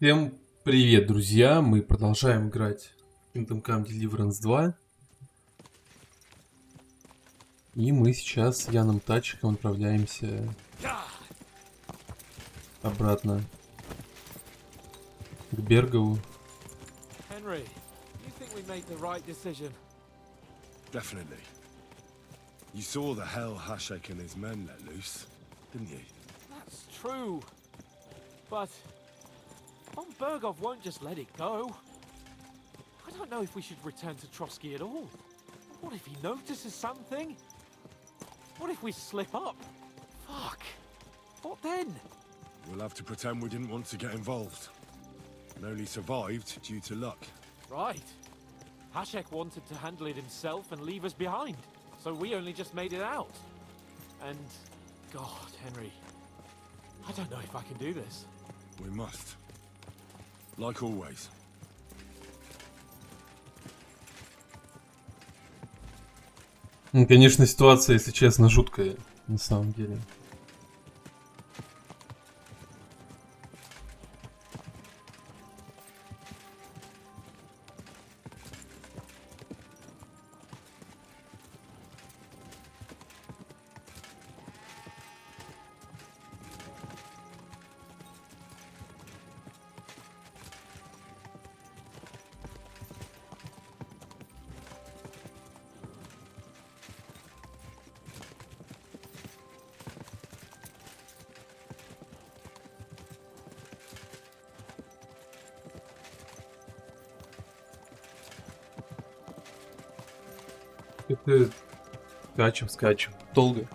Всем привет, друзья! Мы продолжаем играть в Никакого Deliverance 2. И мы сейчас с Яном Тачиком отправляемся обратно к Бергову. Henry, you think we made the right decision? Definitely. You saw the hell Hashek and his men let loose, didn't you? That's true. But Von Bergov won't just let it go. I don't know if we should return to Trotsky at all. What if he notices something? What if we slip up? Fuck. What then? We'll have to pretend we didn't want to get involved. And only survived due to luck. Right. Hashek wanted to handle it himself and leave us behind. So we only just made it out. And... God, Henry. I don't know if I can do this. We must. Like always. Ну, конечно, ситуация, если честно, жуткая, на самом деле. Это скачем. Долго.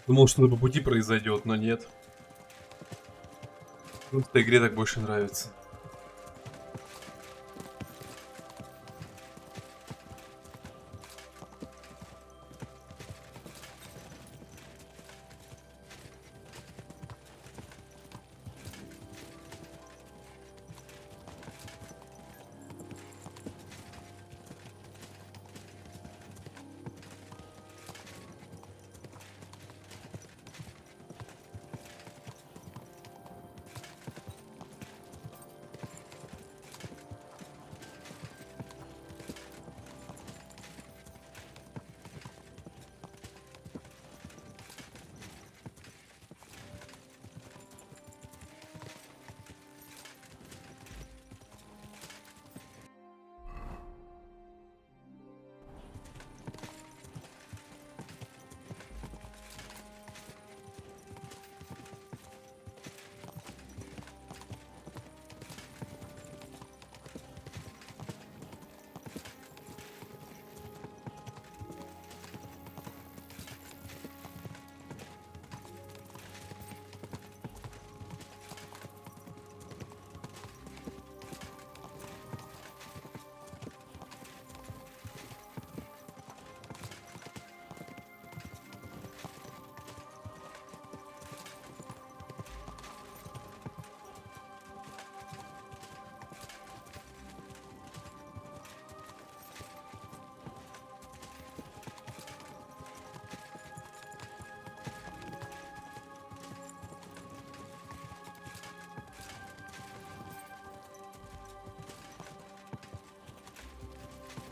Думал, что по пути произойдет, но нет. В этой игре так больше нравится.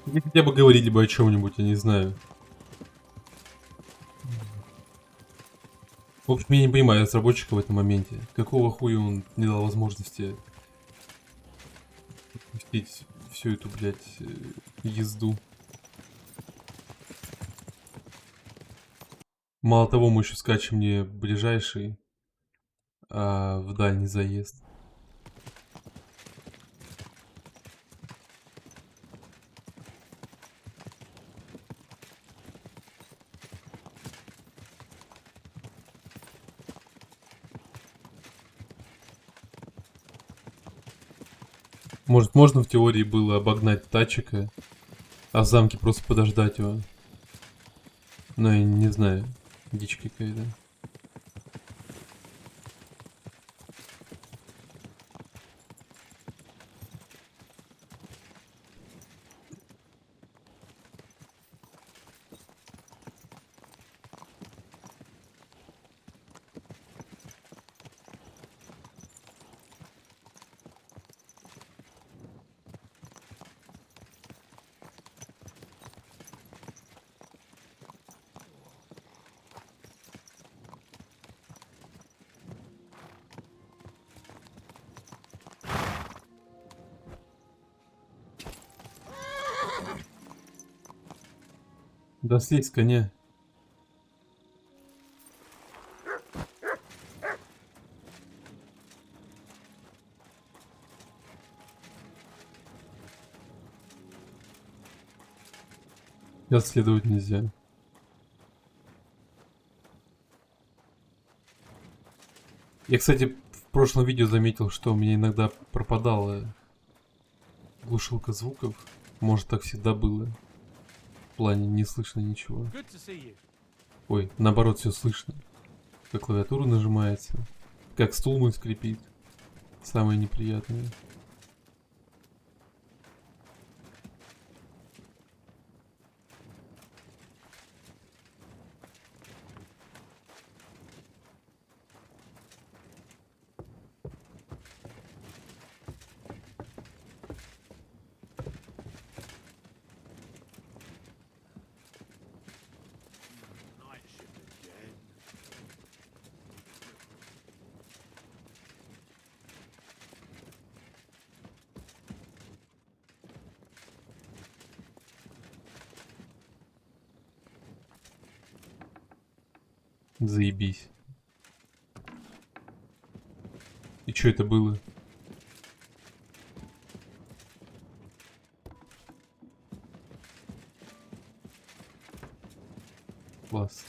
Или хотя бы говорили бы о чем-нибудь, я не знаю. В общем, я не понимаю разработчика в этом моменте. Какого хуя он не дал возможности пустить всю эту, блядь, езду. Мало того, мы еще скачем не ближайший, а в дальний заезд. Может, можно в теории было обогнать тачика, а в замке просто подождать его. Но я не знаю, дичь какая-то. Да слезь с коня. Сейчас следовать нельзя. Я, кстати, в прошлом видео заметил, что у меня иногда пропадала глушилка звуков. Может, так всегда было. В плане не слышно ничего. Good to see you. Ой, наоборот, все слышно. Как клавиатура нажимается. Как стул мой скрипит. Самое неприятное. Night shift again. Заебись. И что это было? Класс.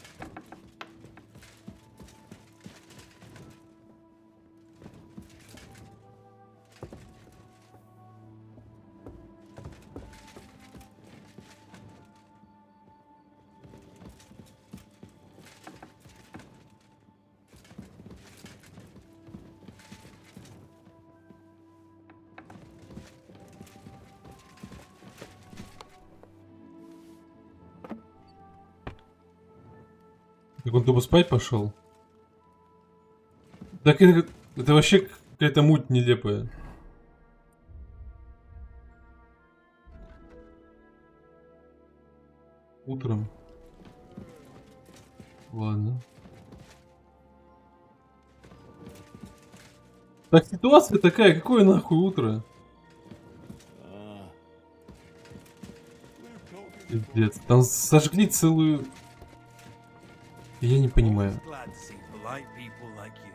Как он тупо спать пошел? Так это вообще какая-то муть нелепая. Утром. Ладно. Так ситуация такая, какое нахуй утро? Пиздец. Там сожгли целую... Я не понимаю. Always glad to see polite people like you.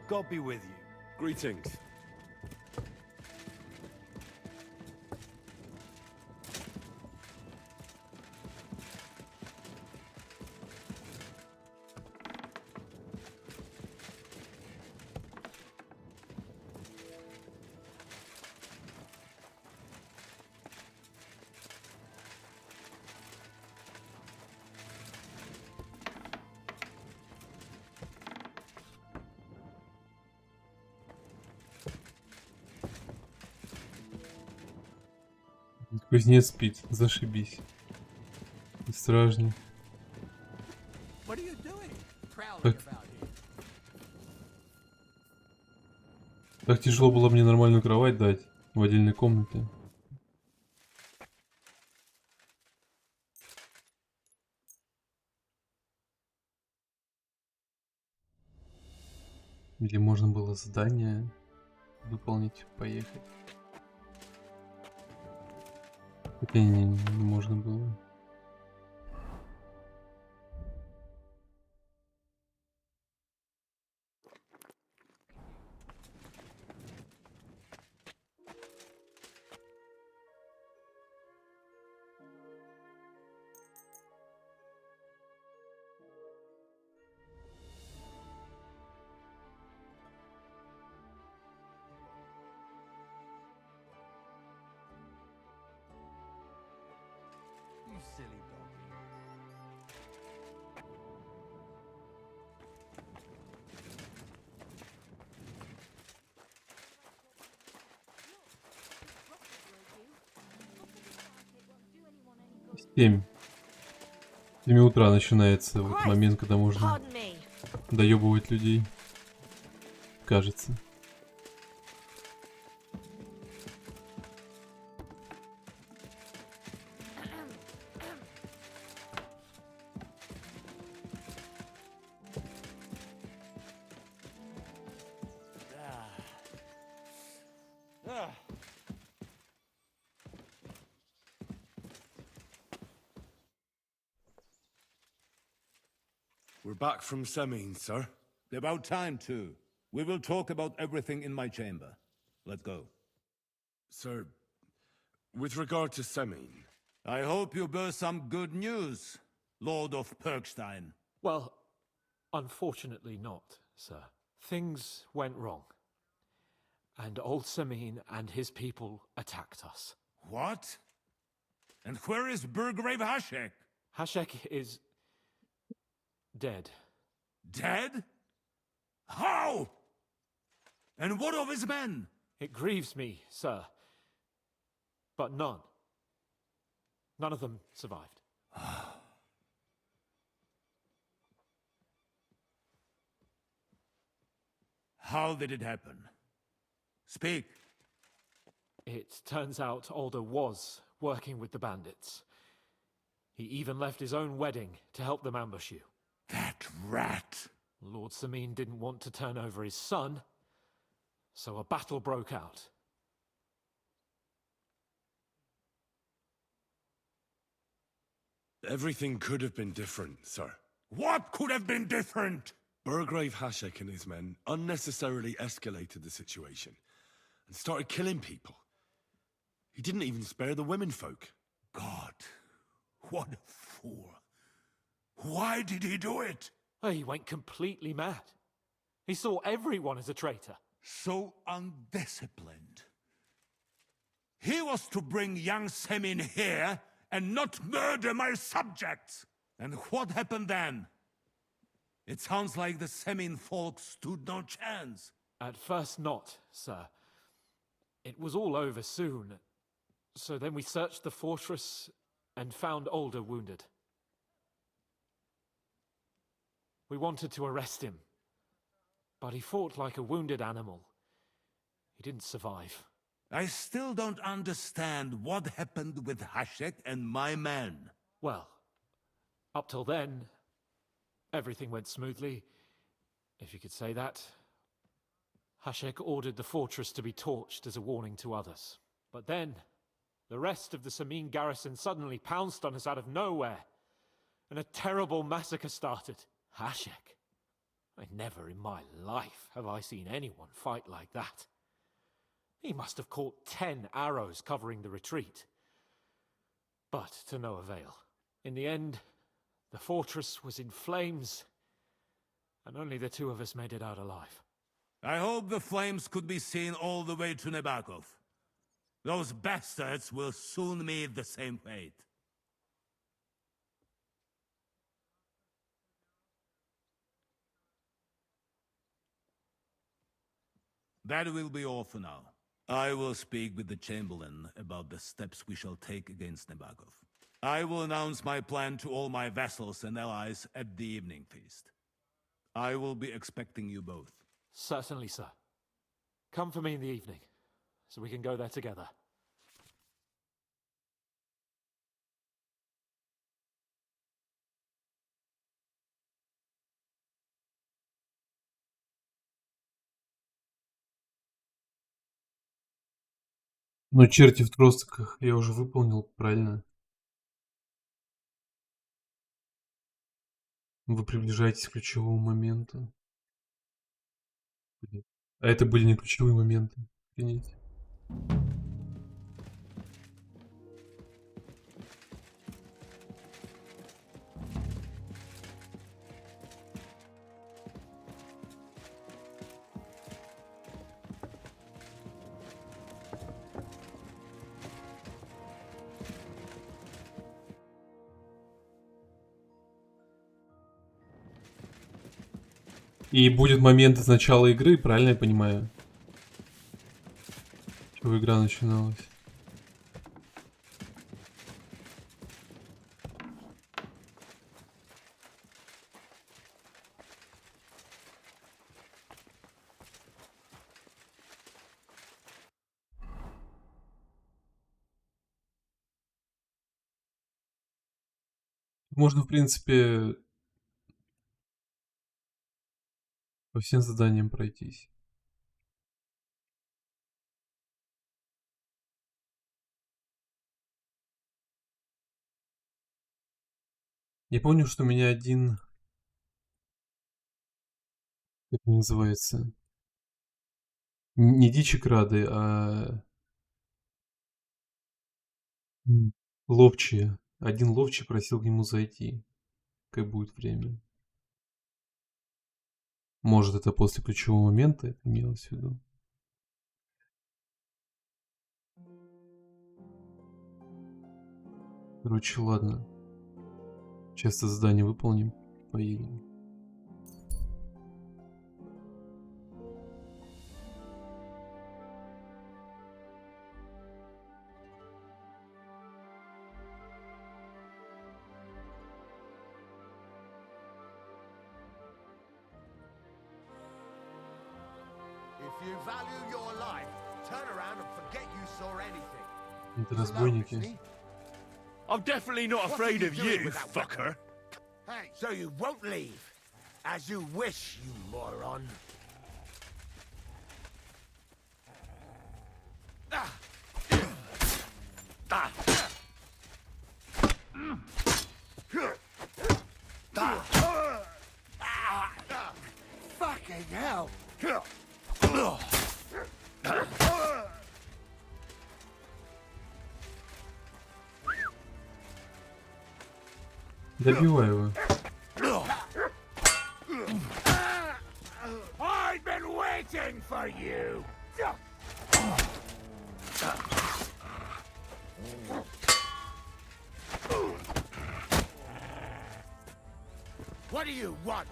God be with you. Greetings. Кузнец спит, зашибись. И стражник. What are you doing? Так, так тяжело было мне нормальную кровать дать в отдельной комнате. Или можно было задание выполнить, поехать. Хотя не можно было. You silly dog. Семь. 7 утра начинается вот момент, когда можно доебывать людей. Кажется. We're back from Semin, sir. About time, too. We will talk about everything in my chamber. Let's go. Sir, with regard to Semin, I hope you bear some good news, Lord of Perkstein. Well, unfortunately not, sir. Things went wrong. And old Samin and his people attacked us. What? And where is Burgrave Hashek? Hashek is dead. Dead? How? And what of his men? It grieves me, sir. But none of them survived. How did it happen? Speak. It turns out Alder was working with the bandits. He even left his own wedding to help them ambush you. That rat. Lord Samin didn't want to turn over his son, so a battle broke out. everything could have been different, sir. What could have been different? Burgrave Hashek and his men unnecessarily escalated the situation and started killing people. He didn't even spare the women folk. God, what a fool. Why did he do it? Oh, he went completely mad. He saw everyone as a traitor. So undisciplined. He was to bring young Semin here and not murder my subjects. And what happened then? It sounds like the Semin folk stood no chance. At first not, sir. It was all over soon. So then we searched the fortress and found Alder wounded. We wanted to arrest him, but he fought like a wounded animal. He didn't survive. I still don't understand what happened with Hashek and my men. Well, up till then, everything went smoothly, if you could say that. Hashek ordered the fortress to be torched as a warning to others. But then, the rest of the Samin garrison suddenly pounced on us out of nowhere, and a terrible massacre started. Hashek? Never in my life have I seen anyone fight like that. He must have caught 10 arrows covering the retreat. But to no avail. In the end, the fortress was in flames, and only the two of us made it out alive. I hope the flames could be seen all the way to Nebakov. Those bastards will soon meet the same fate. That will be all for now. I will speak with the Chamberlain about the steps we shall take against Nebakov. I will announce my plan to all my vassals and allies at the evening feast. I will be expecting you both. Certainly, sir. Come for me in the evening, so we can go there together. Но черти в тростках я уже выполнил, правильно? Вы приближаетесь к ключевому моменту. А это были не ключевые моменты. Охренеть. И будет момент из начала игры, правильно я понимаю? Чтобы игра начиналась. Можно, в принципе, по всем заданиям пройтись. Я помню, что меня один Как они называется? Не дичи крады, а ловчие. Один ловчий просил к нему зайти, как будет время. Может, это после ключевого момента это имелось в виду? Короче, ладно. Сейчас это задание выполним, поедем. If you value your life, turn around and forget you saw anything. Это He's alone, isn't разбойники. he? I'm definitely not What afraid are of you doing you, with that fucker. Hey, so you won't leave? As you wish, you moron. Fucking hell! Добивай его. I've been waiting for you! What do you want?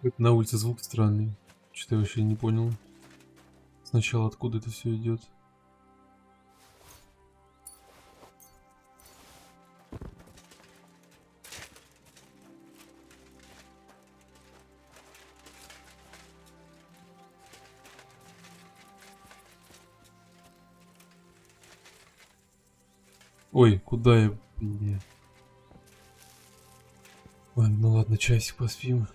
Как на улице звук странный. Что-то я вообще не понял. Сначала откуда это все идет. Ой, куда я? Блин. Ой, ну ладно, часик поспим.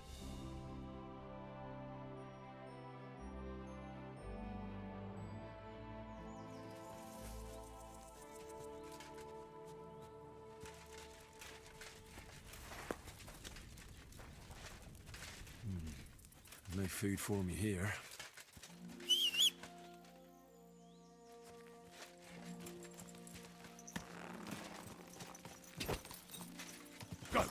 No food for me here. Go!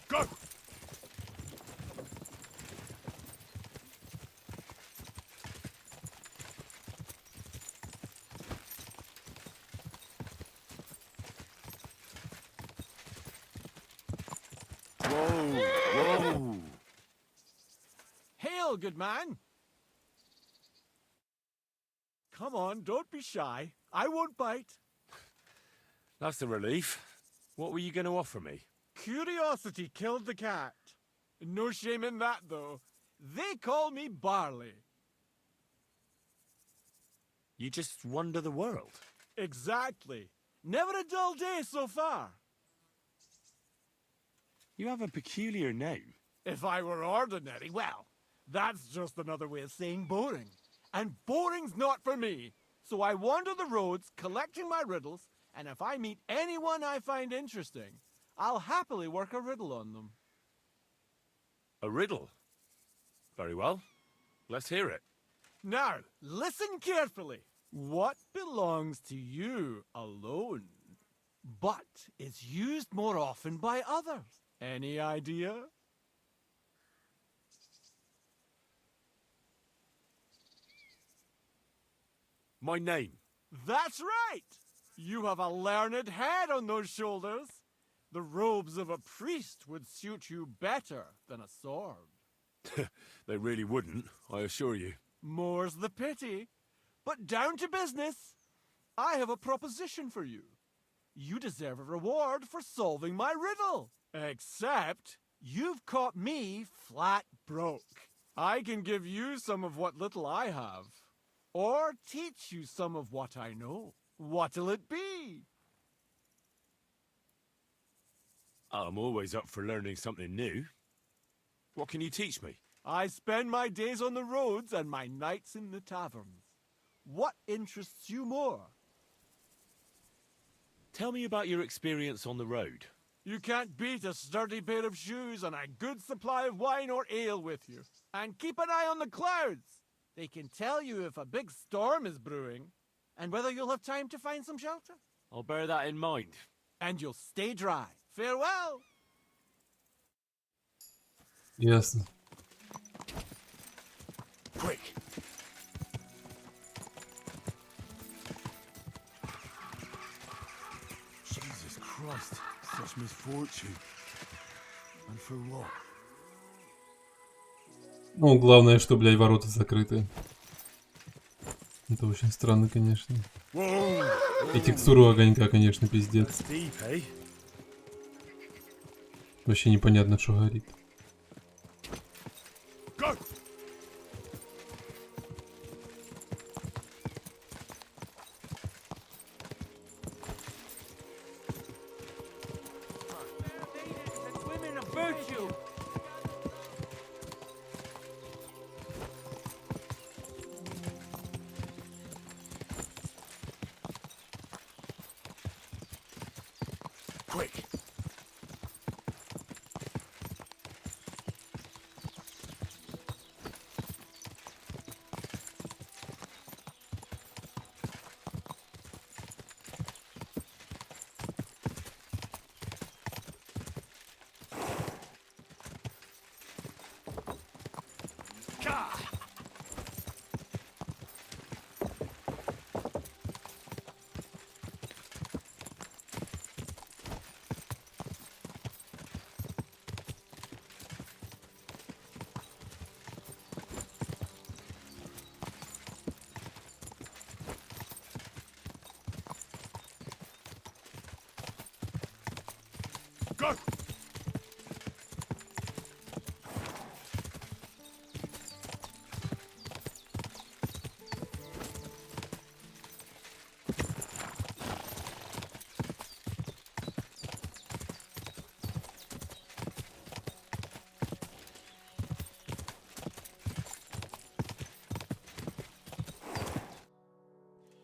Go! Whoa! Whoa! Hail, good man! Come on, don't be shy. I won't bite. That's a relief. What were you going to offer me? Curiosity killed the cat. No shame in that, though. They call me Barley. You just wander the world. Exactly. Never a dull day so far. You have a peculiar name. If I were ordinary, well, that's just another way of saying boring. And boring's not for me. So I wander the roads collecting my riddles, and if I meet anyone I find interesting, I'll happily work a riddle on them. A riddle? Very well. Let's hear it. Now, listen carefully. What belongs to you alone, but is used more often by others? Any idea? My name. That's right! You have a learned head on those shoulders. The robes of a priest would suit you better than a sword. They really wouldn't, I assure you. More's the pity. But down to business. I have a proposition for you. You deserve a reward for solving my riddle. Except you've caught me flat broke. I can give you some of what little I have. Or teach you some of what I know. What'll it be? I'm always up for learning something new. What can you teach me? I spend my days on the roads and my nights in the taverns. What interests you more? Tell me about your experience on the road. You can't beat a sturdy pair of shoes and a good supply of wine or ale with you. And keep an eye on the clouds. They can tell you if a big storm is brewing and whether you'll have time to find some shelter. I'll bear that in mind. And you'll stay dry. Farewell. Ясно. Quick! Jesus Christ, such misfortune. And for what? Ну, главное, что, блядь, ворота закрыты. Это очень странно, конечно. И текстуру огонька, конечно, пиздец. Deep, eh? Вообще непонятно, что горит. Go! Women of virtue. Quick! Go!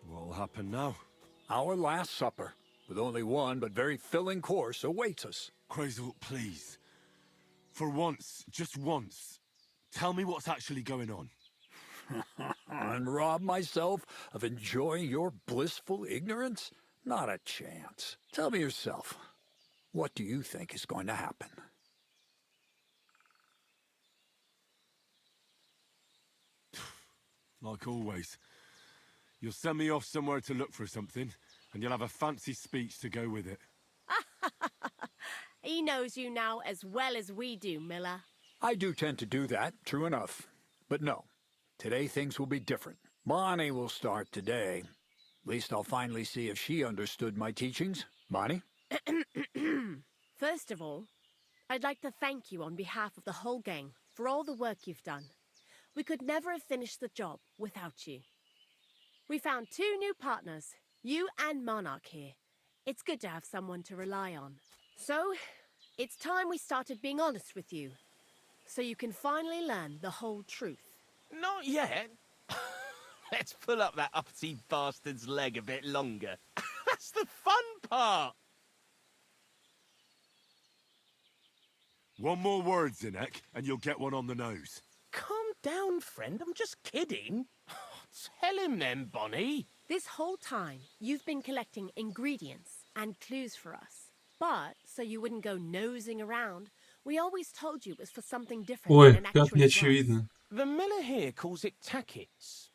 What'll happen now? Our last supper, with only one but very filling course, awaits us. Crazel, please. For once, just once, tell me what's actually going on. And rob myself of enjoying your blissful ignorance? Not a chance. Tell me yourself, what do you think is going to happen? Like always. You'll send me off somewhere to look for something, and you'll have a fancy speech to go with it. He knows you now as well as we do, Miller. I do tend to do that, true enough. But no, today things will be different. Bonnie will start today. At least I'll finally see if she understood my teachings. Bonnie? First of all, I'd like to thank you on behalf of the whole gang for all the work you've done. We could never have finished the job without you. We found 2 new partners, you and Monarch here. It's good to have someone to rely on. So, it's time we started being honest with you, so you can finally learn the whole truth. Not yet. Let's pull up that uppity bastard's leg a bit longer. That's the fun part. One more word, Zinek, and you'll get one on the nose. Calm down, friend. I'm just kidding. Tell him then, Bonnie. This whole time, you've been collecting ingredients and clues for us. But, so you wouldn't go nosing around, we always told you it was for something different Ой, than it как actually не was. очевидно. The miller here calls it tackets.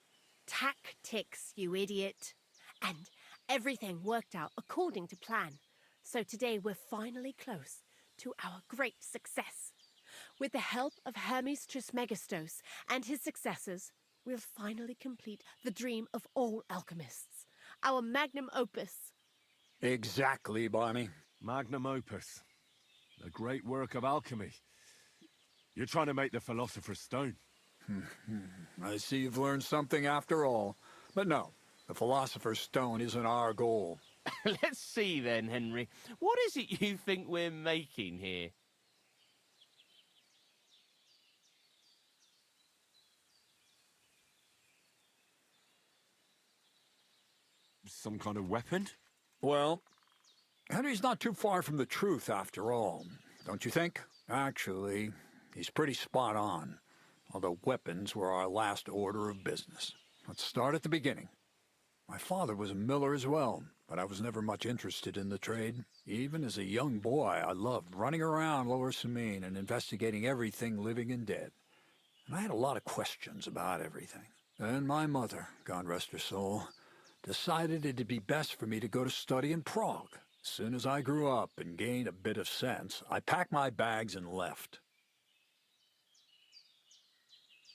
Tactics, you idiot. And everything worked out according to plan. So today we're finally close to our great success. With the help of Hermes Trismegistos and his successors, we'll finally complete the dream of all alchemists, our magnum opus. Exactly, Bonnie. Magnum opus. A great work of alchemy. You're trying to make the Philosopher's Stone. I see you've learned something after all. But no, the Philosopher's Stone isn't our goal. Let's see then, Henry. What is it you think we're making here? Some kind of weapon? Well, Henry's not too far from the truth after all, don't you think? Actually, he's pretty spot on. Although weapons were our last order of business. Let's start at the beginning. My father was a miller as well, but I was never much interested in the trade. Even as a young boy, I loved running around Lower Samine and investigating everything living and dead. And I had a lot of questions about everything. Then my mother, God rest her soul, decided it'd be best for me to go to study in Prague. As soon as I grew up and gained a bit of sense, I packed my bags and left.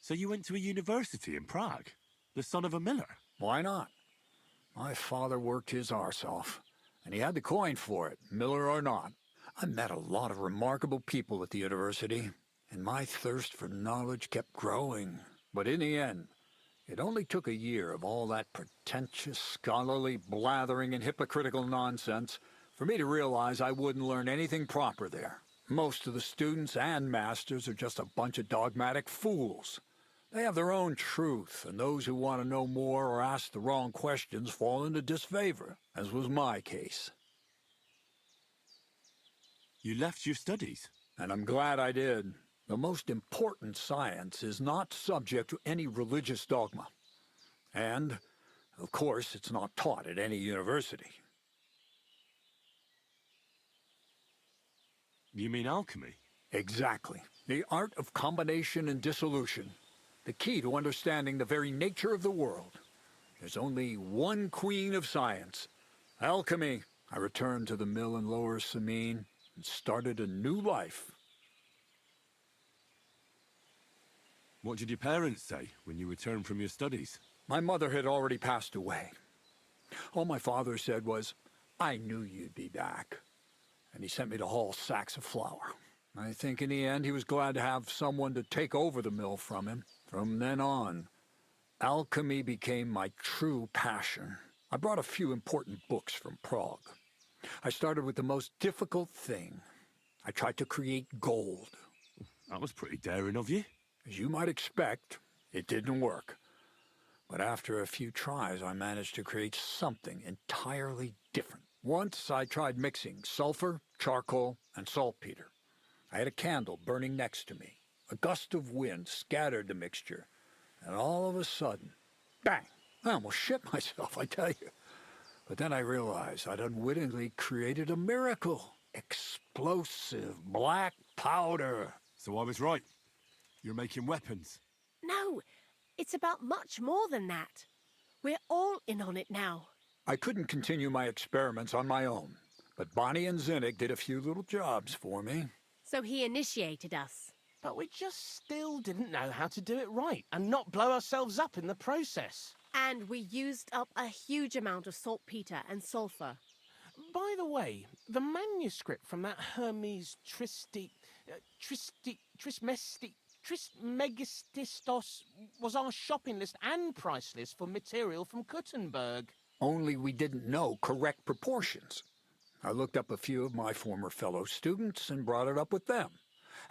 So you went to a university in Prague? The son of a miller? Why not? My father worked his arse off, and he had the coin for it, miller or not. I met a lot of remarkable people at the university, and my thirst for knowledge kept growing. But in the end, it only took a year of all that pretentious, scholarly blathering and hypocritical nonsense for me to realize I wouldn't learn anything proper there. Most of the students and masters are just a bunch of dogmatic fools. They have their own truth, and those who want to know more or ask the wrong questions fall into disfavor, as was my case. You left your studies? And I'm glad I did. The most important science is not subject to any religious dogma. And, of course, it's not taught at any university. You mean alchemy? Exactly. The art of combination and dissolution. The key to understanding the very nature of the world. There's only one queen of science. Alchemy. I returned to the mill in Lower Samine and started a new life. What did your parents say when you returned from your studies? My mother had already passed away. All my father said was, "I knew you'd be back." And he sent me to haul sacks of flour. I think in the end he was glad to have someone to take over the mill from him. From then on, alchemy became my true passion. I brought a few important books from Prague. I started with the most difficult thing. I tried to create gold. That was pretty daring of you. As you might expect, it didn't work. But after a few tries, I managed to create something entirely different. Once I tried mixing sulfur, charcoal, and saltpeter. I had a candle burning next to me. A gust of wind scattered the mixture, and all of a sudden, bang! I almost shit myself, I tell you. But then I realized I'd unwittingly created a miracle. Explosive black powder. So I was right. You're making weapons. No, it's about much more than that. We're all in on it now. I couldn't continue my experiments on my own, but Bonnie and Zinnik did a few little jobs for me. So he initiated us. But we just still didn't know how to do it right and not blow ourselves up in the process. And we used up a huge amount of saltpeter and sulfur. By the way, the manuscript from that Hermes Trismegistos was our shopping list and price list for material from Kuttenberg. Only we didn't know correct proportions. I looked up a few of my former fellow students and brought it up with them.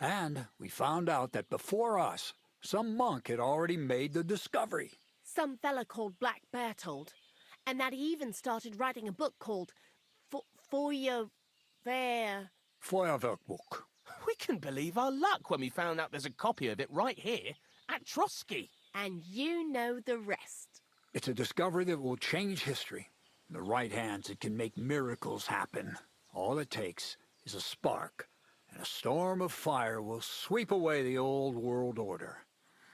And we found out that before us, some monk had already made the discovery. Some fella called Black Bertold. And that he even started writing a book called Feuerwehr. Feuerwerkbuch. We can believe our luck when we found out there's a copy of it right here at Trotsky. And you know the rest. It's a discovery that will change history. In the right hands, it can make miracles happen. All it takes is a spark, and a storm of fire will sweep away the old world order.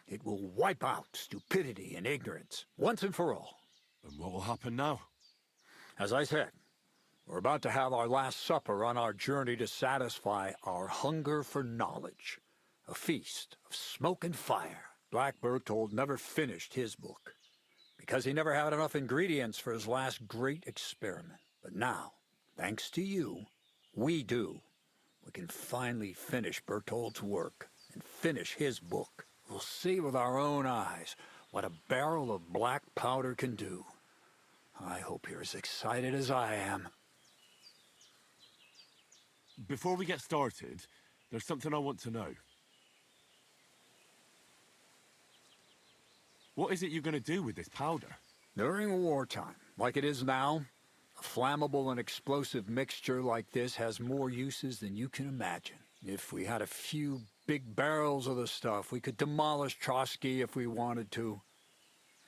It will wipe out stupidity and ignorance, once and for all. And what will happen now? As I said, We're about to have our last supper on our journey to satisfy our hunger for knowledge. A feast of smoke and fire. Black Berthold never finished his book, because he never had enough ingredients for his last great experiment. But now, thanks to you, we do. We can finally finish Berthold's work and finish his book. We'll see with our own eyes what a barrel of black powder can do. I hope you're as excited as I am. Before we get started, there's something I want to know. What is it you're going to do with this powder? During wartime, like it is now, a flammable and explosive mixture like this has more uses than you can imagine. If we had a few big barrels of the stuff, we could demolish Trotsky if we wanted to.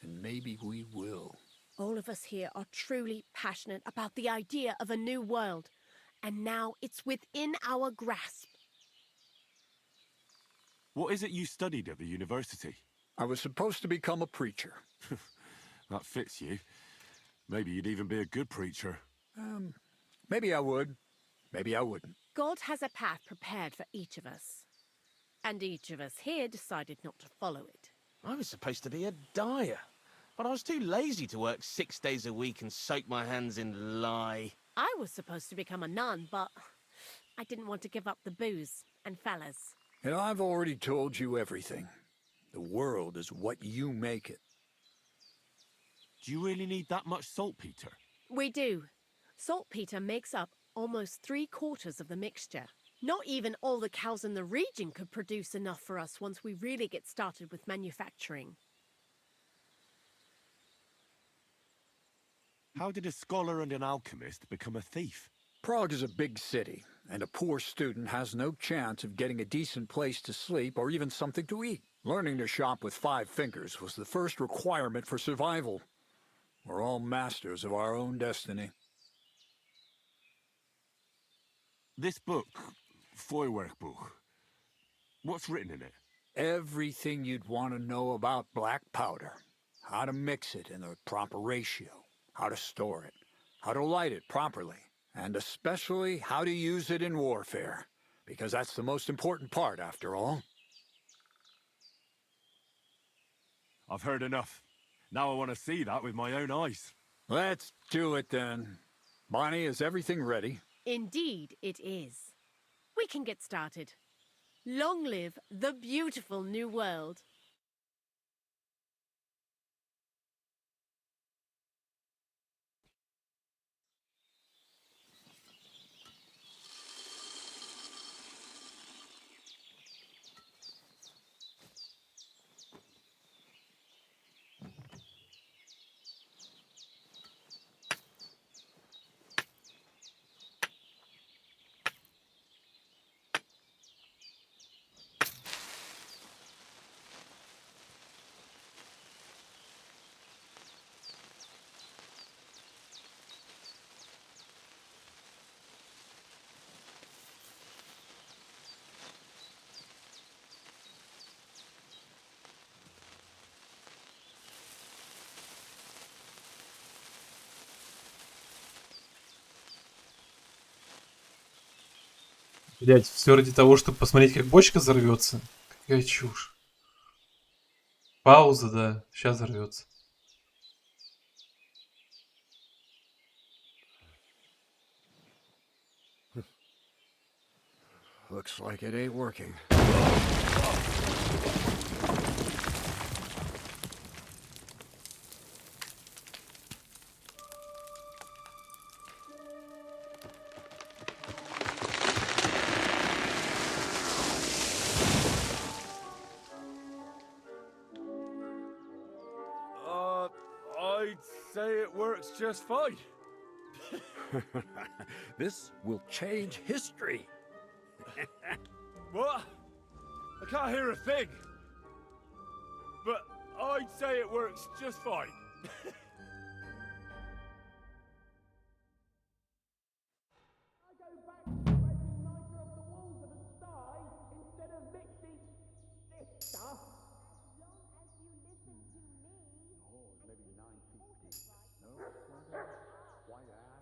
And maybe we will. All of us here are truly passionate about the idea of a new world, and now it's within our grasp. What is it you studied at the university? I was supposed to become a preacher. That fits you. Maybe you'd even be a good preacher. Maybe I would. Maybe I wouldn't. God has a path prepared for each of us. And each of us here decided not to follow it. I was supposed to be a dyer, but I was too lazy to work 6 days a week and soak my hands in lye. I was supposed to become a nun, but I didn't want to give up the booze and fellas. And I've already told you everything. The world is what you make it. Do you really need that much saltpeter? We do. Saltpeter makes up almost 3/4 of the mixture. Not even all the cows in the region could produce enough for us once we really get started with manufacturing. How did a scholar and an alchemist become a thief? Prague is a big city, and a poor student has no chance of getting a decent place to sleep or even something to eat. Learning to shop with 5 fingers was the first requirement for survival. We're all masters of our own destiny. This book, Feuerwerkbuch, what's written in it? Everything you'd want to know about black powder. How to mix it in the proper ratio. How to store it. How to light it properly. And especially how to use it in warfare. Because that's the most important part, after all. I've heard enough. Now I want to see that with my own eyes. Let's do it then. Bonnie, is everything ready? Indeed, it is. We can get started. Long live the beautiful new world. Блять, все ради того, чтобы посмотреть, как бочка взорвется. Какая чушь. Пауза, да. Сейчас взорвется. Looks like it ain't working. I'd say it works just fine. This will change history. What? I can't hear a thing. But I'd say it works just fine.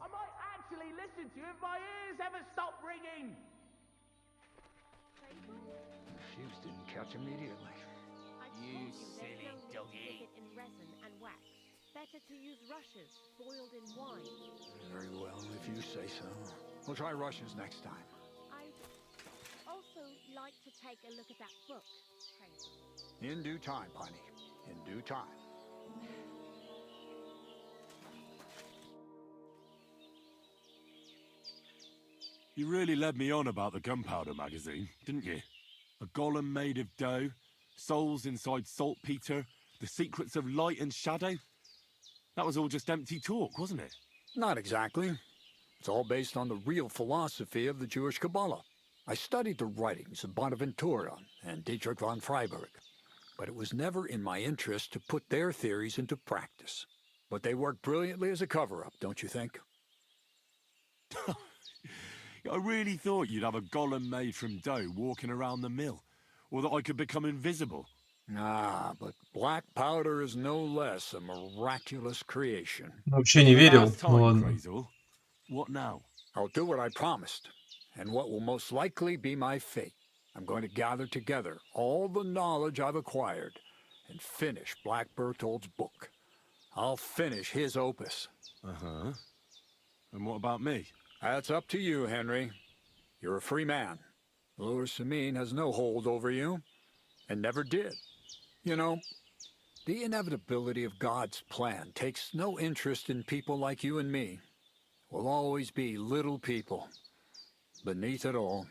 I might actually listen listen to you if my ears ever stop ringing. The fuse didn't catch immediately. I You told you silly there's no doggy. need to dip it in resin and wax. Better to use rushes boiled in wine. Very well, if you say so. We'll try Russians next time. I'd also like to take a look at that book, Hazel. In due time, honey. In due time. You really led me on about the gunpowder magazine, didn't you? A golem made of dough, souls inside saltpeter, the secrets of light and shadow. That was all just empty talk, wasn't it? Not exactly. It's all based on the real philosophy of the Jewish Kabbalah. I studied the writings of Bonaventura and Dietrich von Freiberg, but it was never in my interest to put their theories into practice. But they work brilliantly as a cover-up, don't you think? I really thought you'd have a golem made from dough walking around the mill, or that I could become invisible. Ah, but black powder is no less a miraculous creation. Вообще не верил, Last ну time, ладно. Crazel. What now? I'll do what I promised, and what will most likely be my fate. I'm going to gather together all the knowledge I've acquired and finish Black Berthold's book. I'll finish his opus. Uh-huh. And what about me? That's up to you, Henry. You're a free man. Lord Samin has no hold over you, and never did. You know, the inevitability of God's plan takes no interest in people like you and me. We'll always be little people, beneath it all.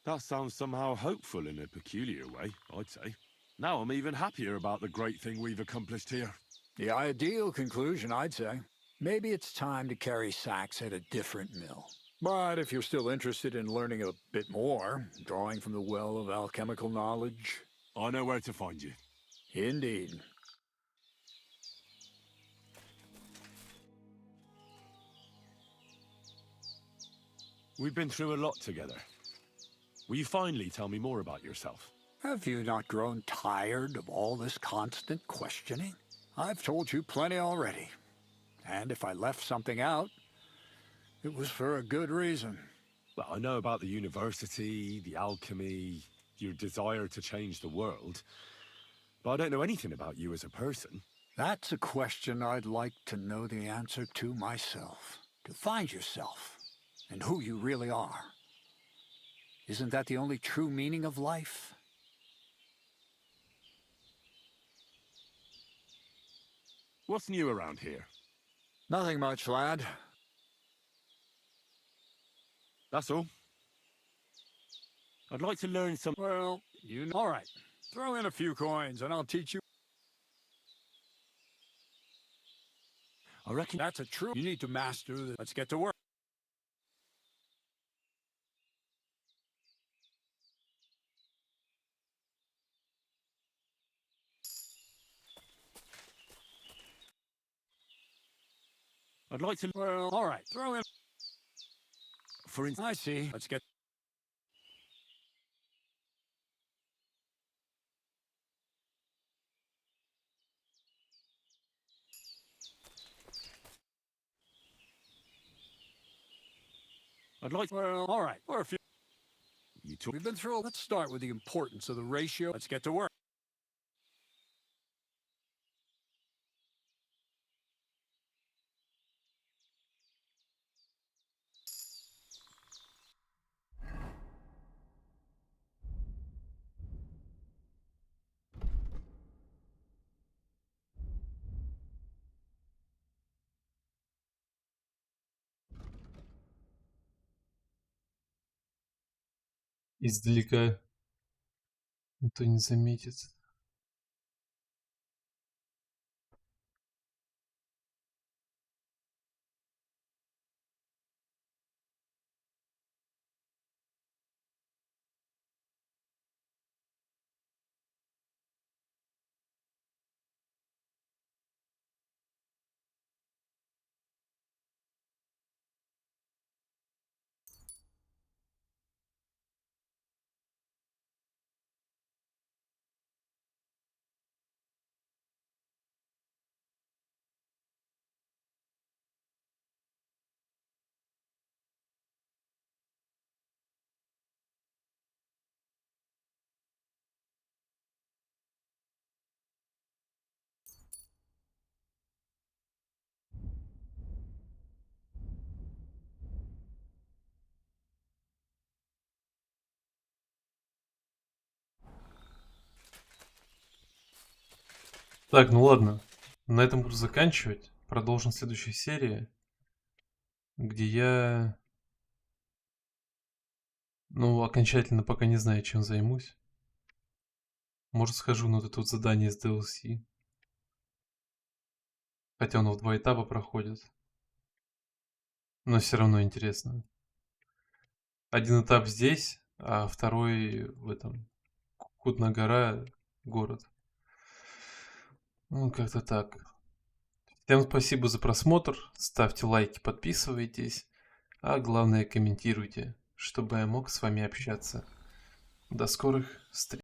That sounds somehow hopeful in a peculiar way, I'd say. Now I'm even happier about the great thing we've accomplished here. The ideal conclusion, I'd say. Maybe it's time to carry sacks at a different mill. But if you're still interested in learning a bit more, drawing from the well of alchemical knowledge... I know where to find you. Indeed. We've been through a lot together. Will you finally tell me more about yourself? Have you not grown tired of all this constant questioning? I've told you plenty already. And if I left something out, it was for a good reason. Well, I know about the university, the alchemy, your desire to change the world, but I don't know anything about you as a person. That's a question I'd like to know the answer to myself. To find yourself, and who you really are. Isn't that the only true meaning of life? What's new around here? Nothing much, lad. That's all. I'd like to learn some... Well, you know... All right. Throw in a few coins, and I'll teach you... I reckon... That's a true... You need to master the... Let's get to work. I'd like to... Well, all right. Throw in... For instance... I see. Let's get... I'd like... Well, all right. Or a few... You took... We've been through... Let's start with the importance of the ratio. Let's get to work. Издалека никто не заметит. Так, ну ладно. На этом буду заканчивать. Продолжим в следующей серии, где я... Ну, окончательно пока не знаю, чем займусь. Может, схожу на вот это вот задание с DLC. Хотя оно в 2 этапа проходит. Но все равно интересно. Один этап здесь, а второй в этом. Кутна гора, город. Ну, как-то так. Всем спасибо за просмотр. Ставьте лайки, подписывайтесь. А главное, комментируйте, чтобы я мог с вами общаться. До скорых встреч.